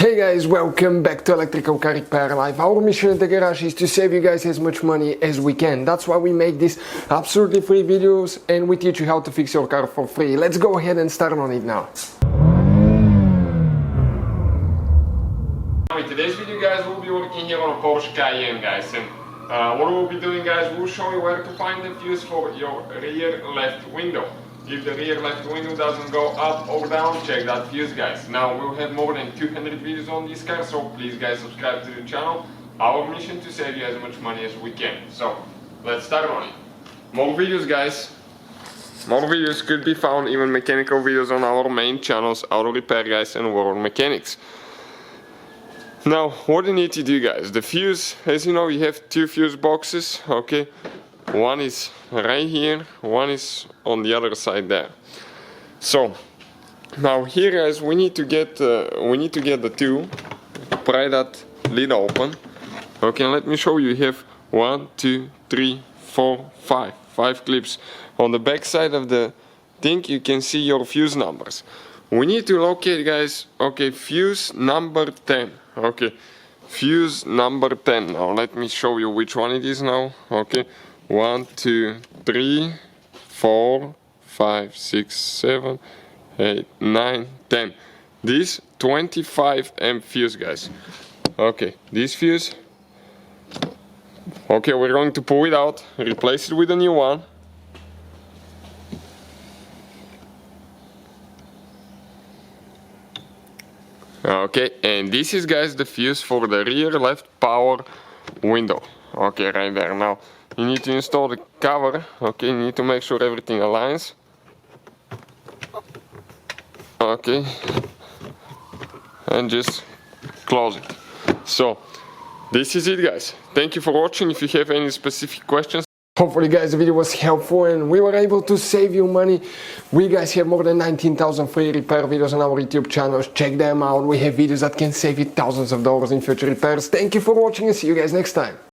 Hey guys, welcome back to Electrical Car Repair Live. Our mission at the garage is to save you guys as much money as we can. That's why we make these absolutely free videos and we teach you how to fix your car for free. Let's go ahead and start on it now. In today's video guys, we'll be working here on a Porsche Cayenne guys, and what we'll be doing guys, we'll show you where to find the fuse for your rear left window. If the rear left window doesn't go up or down, check that fuse guys. Now we'll have more than 200 videos on this car, so please guys subscribe to the channel. Our mission to save you as much money as we can. So let's start on it. More videos guys. More videos could be found, even mechanical videos on our main channels, Auto Repair guys and World Mechanics. Now what you need to do guys, the fuse, as you know, you have two fuse boxes, okay? One is right here, one is on the other side there. So now here guys, we need to get the two, pry that lid open. Okay, let me show you. You have 1, 2, 3, 4, 5 clips. On the back side of the thing you can see your fuse numbers. We need to locate guys, okay, fuse number 10. Okay, fuse number 10. Now let me show you which one it is now. Okay, 1, 2, 3, 4, 5, 6, 7, 8, 9, 10. This 25 amp fuse guys. Okay, this fuse. Okay, we're going to pull it out, replace it with a new one. Okay, and this is guys the fuse for the rear left power window. Okay, right there. Now you need to install the cover. Okay, you need to make sure everything aligns. Okay, and just close it. So this is it guys. Thank you for watching. If you have any specific questions, hopefully guys the video was helpful and we were able to save you money. We guys have more than 19,000 free repair videos on our YouTube channels. Check them out. We have videos that can save you thousands of dollars in future repairs. Thank you for watching and see you guys next time.